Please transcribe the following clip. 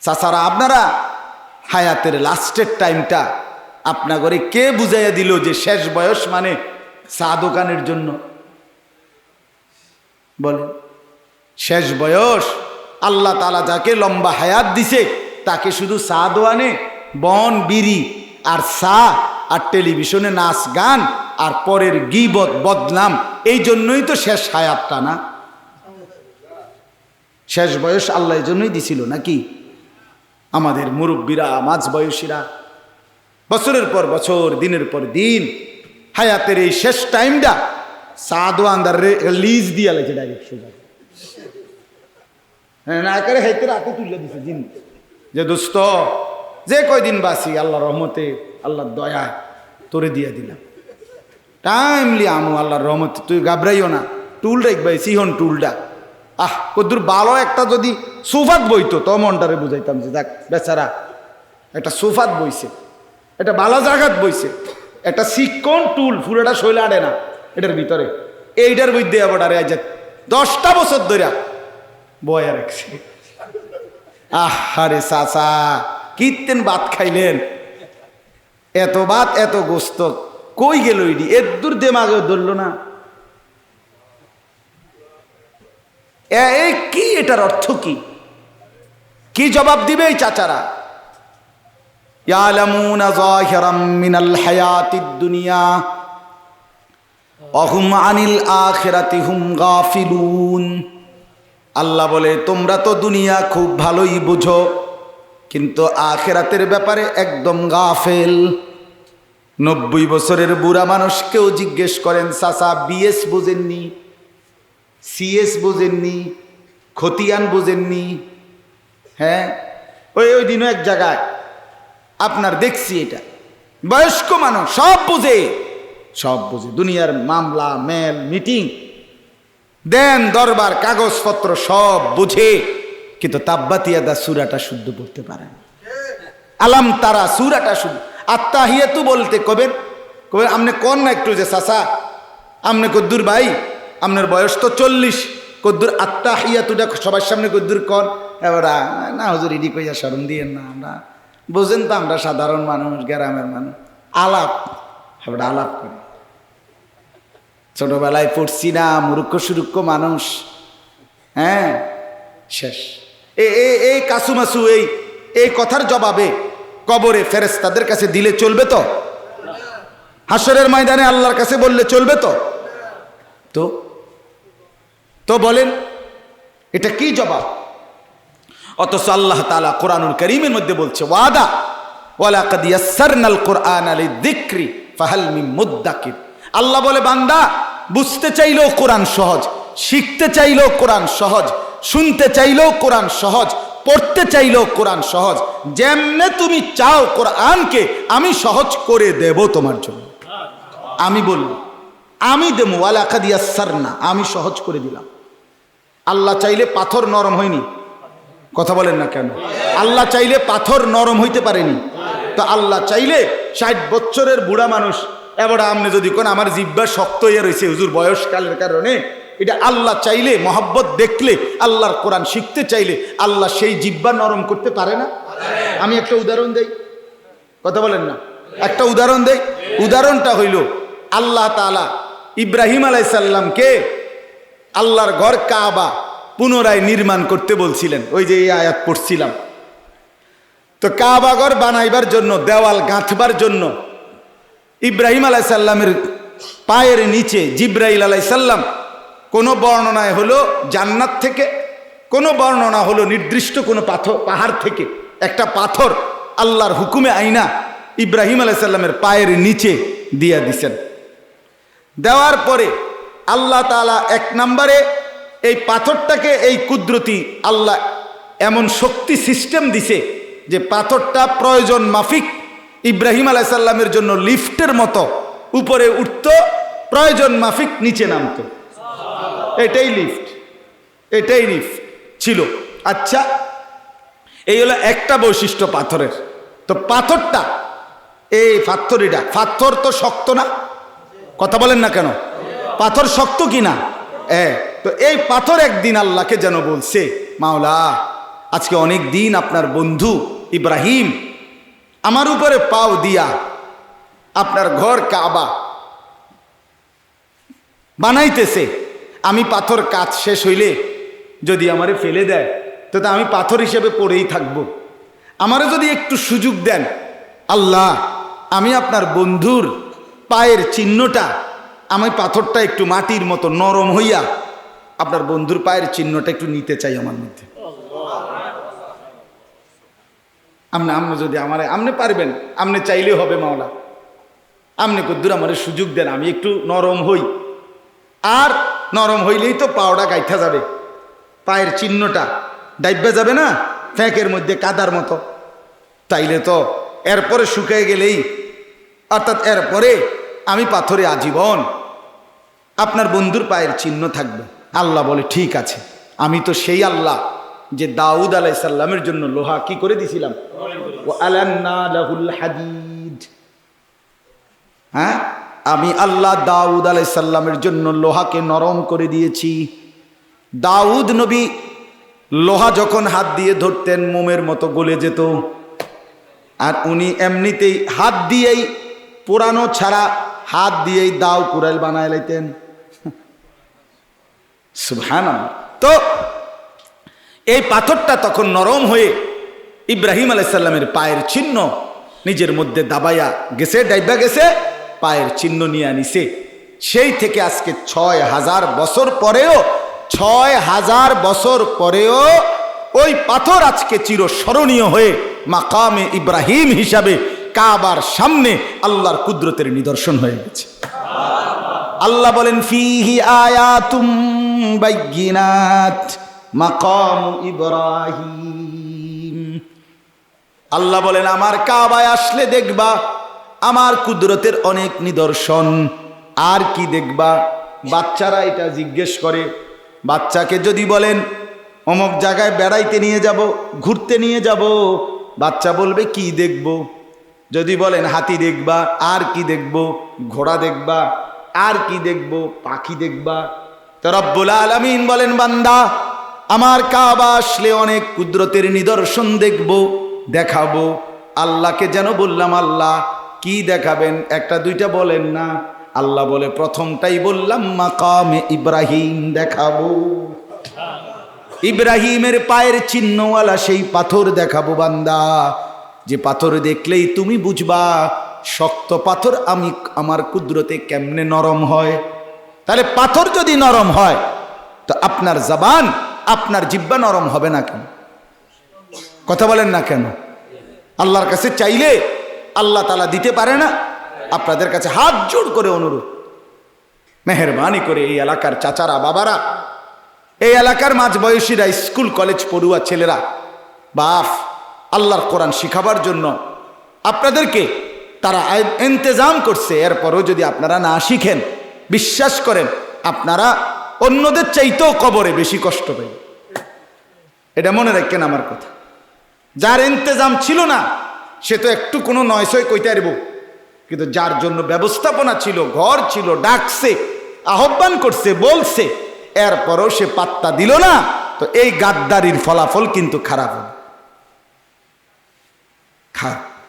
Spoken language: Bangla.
চাচারা, আপনারা হায়াতের লাস্টের টাইমটা আপনাগরে কে বুঝাইয়া দিল যে শেষ বয়স মানে চা দোকানের জন্য? বলেন, শেষ বয়স আল্লাহ তাআলা যাকে লম্বা হায়াত দিছে তাকে শুধু চা দোয়ানে বন বিড়ি আর চা আর টেলিভিশনে নাচ গান আর পরের গীবত বদনাম, এই জন্যই তো শেষ হায়াতটা না? শেষ বয়স আল্লাহ এই জন্যই দিছিল নাকি? আমাদের মুরব্বীরা, মাঝ বয়সীরা বছরের পর বছর, দিনের পর দিন হায়াতের এই শেষ টাইমটা চা দোয়ানদার লিজ দিয়া লেছে ডাইরেক্ট সোজা। হ্যাঁ, না করে হাইতে রাতে তুলে দিছে দিন যে দোস্ত যে কয়দিন বাসি আল্লাহর রহমতে, আল্লাহর দয়ায় তোরে দিয়ে দিলাম, টাইমলি আমু আল্লাহর রহমতে, তুই ঘাবড়াইও না, টুল রাখবাই সিহন টুলটা। কদ্দুর ভালো একটা যদি সোফাত বইতো তো মনটারে বুঝাইতাম যে দেখ বেচারা একটা সোফাত বইছে, এটা বালা জাগাত বইছে, একটা শিক্ষণ টুল পুরোটা শৈলে আড়ে না এটার ভিতরে, এইটার বই দেয়া বটারে আজ 10টা বছর ধরে বয়া রাখছে। আহারে চাচা, কীর্তেন ভাত খাইলেন, এত ভাত এত গোস্ত কই গেল? ইডি এদুর দেমাগেও ধরল না। কি এটার অর্থ কি? কি জবাব দিবে এই চাচারা? ইয়ালামুনা যাহিরাম মিনাল হায়াতিদ দুনিয়া ওয়া হুম আনিল আখিরাতি হুম গাফিলুন। আল্লাহ বলে তোমরা তো দুনিয়া খুব ভালোই বুঝো, কিন্তু আখিরাতের ব্যাপারে একদম গাফেল। 90 বছরের বুড়া মানুষকেও জিজ্ঞেস করেন, চাচা বিএস বোঝেননি, সিএস বোঝেননি, খতিয়ান বোঝেননি? হ্যাঁ, ওই দিনও এক জায়গায় আপনার দেখছি, এটা বয়স্ক মানুষ সব বোঝে, সব বোঝে, দুনিয়ার মামলা মেল মিটিং দেন দরবার কাগজপত্র সব বুঝে, কিন্তু তাব্বাতিয়াদা সূরাটা শুদ্ধ পড়তে পারে না। আলাম তারা সূরাটা শুদ্ধ, আত্তাহিয়াতু বলতে কবেন আপনি কোন না একটু যে চাচা আপনি কদ্দুর ভাই, আপনার বয়স তো 40, কদ্দুর আত্তাহিয়াতুটা সবার সামনে কদ্দুর কন? এবার না হুজুর ইডি কইয়া শরম দিয়েন না, আমরা বোঝেন তো আমরা সাধারণ মানুষ, গ্রামের মানুষ, আলাপ এবার আলাপ করি। ছোটবেলায় পড়ছি না, মূর্খ সুরুক্ষ মানুষ। হ্যাঁ, শেষ এই কাসুমাসু এই কথার জবাবে কবরে ফেরেশতাদের কাছে দিলে চলবে তো? হাসরের ময়দানে আল্লাহর কাছে বললে চলবে তো? তো বলেন এটা কি জবাব? অথচ আল্লাহ তাআলা কোরআনুল কারীমের মধ্যে বলছে, ওয়াদা ওয়ালাকাদ ইয়াসসারনাল কুরআনা লিযিকরি ফাহাল মিন মুদ্দাকির। আল্লাহ বলে বান্দা বুঝতে চাইলেও কোরআন সহজ, শিখতে চাইলেও কোরআন সহজ, শুনতে চাইলেও কোরআন সহজ, পড়তে চাইলেও কোরআন সহজ। যেমনে তুমি চাও কোরআনকে আমি সহজ করে দেব তোমার জন্য। আমি বলবো আমি দেবো, ওয়ালাকাদ ইয়াসসারনা, আমি সহজ করে দিলাম। আল্লাহ চাইলে পাথর নরম হয়নি? কথা বলেন না কেন? আল্লাহ চাইলে পাথর নরম হইতে পারেনি? তো আল্লাহ চাইলে 60 বছরের বুড়া মানুষ এবার আপনি যদি কোন আমার জিহ্বা শক্ত হয়ে রয়েছে হুজুর বয়সকালের কারণে, এটা আল্লাহ চাইলে মহব্বত দেখলে আল্লাহর কোরআন শিখতে চাইলে আল্লাহ সেই জিহ্বা নরম করতে পারে না? আমি একটা উদাহরণ দেই, কথা বলেন না, একটা উদাহরণ দেই। উদাহরণটা হইল আল্লাহ তাআলা ইব্রাহিম আলাইহিস সালামকে আল্লাহর ঘর কাবা পুনরায় নির্মাণ করতে বলছিলেন, ওই যে এই আয়াত পড়ছিলাম। তো কাবা ঘর বানাইবার জন্য, দেওয়াল গাঁথবার জন্য ইব্রাহিম আলাইহিস সালামের পায়ের নিচে জিব্রাইল আলাইহিস সালাম, কোনো বর্ণনায় হলো জান্নাত থেকে, কোনো বর্ণনা হলো নির্দিষ্ট কোনো পাহাড় থেকে একটা পাথর আল্লাহর হুকুমে আইনা ইব্রাহিম আলাইহিস সালামের পায়ের নিচে দিয়া দিছেন। দেওয়ার পরে আল্লাহ তাআলা 1 নম্বরে এই পাথরটাকে, এই কুদরতি আল্লাহ এমন শক্তি সিস্টেম দিছে যে পাথরটা প্রয়োজন মাফিক ইব্রাহিম আলাইহিস সালামের জন্য লিফটের মতো উপরে উঠত, প্রয়োজন মাফিক নিচে নামতো। এটাই লিফট ছিল। আচ্ছা, এই হলো একটা বৈশিষ্ট্য পাথরের। তো পাথরটা, এই পাথর তো শক্ত না? কথা বলেন না কেন? পাথর শক্ত কিনা? তো এই পাথর একদিন আল্লাহকে যেন বলছে, মাওলা আজকে অনেক দিন আপনার বন্ধু ইব্রাহিম আমার উপরে পাও দিয়া আপনার ঘর কাবা বানাইতেছে। আমি পাথর কাজ শেষ হইলে যদি আমারে ফেলে দেয় তো আমি পাথর হিসেবে পড়েই থাকব। আমারে যদি একটু সুযোগ দেন আল্লাহ, আমি আপনার বন্ধুর পায়ের চিহ্নটা, আমি পাথরটা একটু মাটির মতো নরম হইয়া আপনার বন্ধুর পায়ের চিহ্নটা একটু নিতে চাই আমার মধ্যে। আপনি যদি আমারে আপনি পারবেন, আপনি চাইলে হবে মাওলা, আপনি কদ্দুর আমারে সুযোগ দেন, আমি একটু নরম হই। আর নরম হইলেই তো পাওটা গাইথা যাবে, পায়ের চিহ্নটা ডাইব্বা যাবে না ফ্যাঁকের মধ্যে কাদার মতো। তাইলে তো এরপরে শুকিয়ে গেলেই, অর্থাৎ এরপরে আমি পাথরে আজীবন আপনার বন্ধুর পায়ের চিহ্ন থাকবে। আল্লাহ বলে ঠিক আছে, আমি তো সেই আল্লাহ যে দাউদ আলাইহিস সালামের জন্য লোহা কি করে দিছিলাম, ওয়া আলান্না লাহুল হাদিদ। হ্যাঁ, আমি আল্লাহ দাউদ আলাইহিস সালামের জন্য লোহাকে নরম করে দিয়েছি। দাউদ নবী লোহা যখন হাত দিয়ে ধরতেন মোমের মতো গলে যেত, আর উনি এমনিতেই হাত দিয়েই পুরানো ছাড়া হাত দিয়েই দাও কুড়াইল বানায় লাইতেন। সুবহানাল্লাহ। তো এই পাথরটা তখন নরম হয়ে ইব্রাহিম আলাইহিস সালামের পায়ের চিহ্ন নিজের মধ্যে দাবাইয়া গেছে, ডাইবা গেছে, পায়ের চিহ্ন নিয়ে আনিছে। সেই থেকে আজকে ৬,০০০ বছর পরেও, ৬,০০০ বছর পরেও ওই পাথর আজকে চিরস্মরণীয় হয়ে মাকামে ইব্রাহিম হিসাবে কাবার সামনে আল্লাহর কুদরতের নিদর্শন হয়ে গেছে। আল্লাহ বলেন ফিহি আয়াতুম বাইয়িনাত মাকাম ইব্রাহিম। আল্লাহ বলেন আমার কাবায় আসলে দেখবা আমার কুদরতের অনেক নিদর্শন। আর কি দেখবা? বাচ্চারা এটা জিজ্ঞেস করে। বাচ্চাকে যদি বলেন অমুক জায়গায় বেড়াইতে নিয়ে যাব, ঘুরতে নিয়ে যাব, বাচ্চা বলবে কি দেখব? যদি বলেন হাতি দেখবা, আর কি দেখব? ঘোড়া দেখবা, আর কি দেখব? পাখি দেখবা। তো রব্বুল আলামিন বলেন বান্দা আমার কাবা আসলে অনেক কুদরতের নিদর্শন দেখব, দেখাবো। আল্লাহকে যেন বললাম আল্লাহ কি দেখাবেন, একটা দুইটা বলেন না। আল্লাহ বলে প্রথমটাই বললাম মাকামে ইব্রাহিম দেখাবো, ইব্রাহিমের পায়ের চিহ্নওয়ালা সেই পাথর দেখাবো বান্দা, যে পাথর দেখলেই তুমি বুঝবা শক্ত পাথর আমি আমার কুদরতে কেমনে নরম হয়। তাহলে পাথর যদি নরম হয় তো আপনার জবান, আপনার জিহ্বা নরম হবে না কেন? কথা বলেন না কেন? আল্লাহর কাছে চাইলে আল্লাহ তাআলা দিতে পারে না? আপনাদের কাছে হাত জোড় করে অনুরোধ, মেহেরবানি করে এই এলাকার চাচারা, বাবারা, এই এলাকার মাঝবয়সীরা, স্কুল কলেজ পড়ুয়া ছেলেরা, বাপ আল্লাহর কোরআন শিখাবার জন্য আপনাদেরকে তারা ইন্তজাম করছে। এরপরও যদি আপনারা না শিখেন, বিশ্বাস করেন আপনারা অন্যদের চাইতেও কবরে বেশি কষ্ট পাবেন। এটা মনে রাখেন আমার কথা। যার ইন্তজাম ছিল না সে তো একটু কোনো নয়সয় কইতে পারব, কিন্তু যার জন্য ব্যবস্থাপনা ছিল, ঘর ছিল, ডাকছে, আহ্বান করছে, বলছে, এরপরও সে পাত্তা দিল না, তো এই গাদ্দারির ফলাফল কিন্তু খারাপ হবে।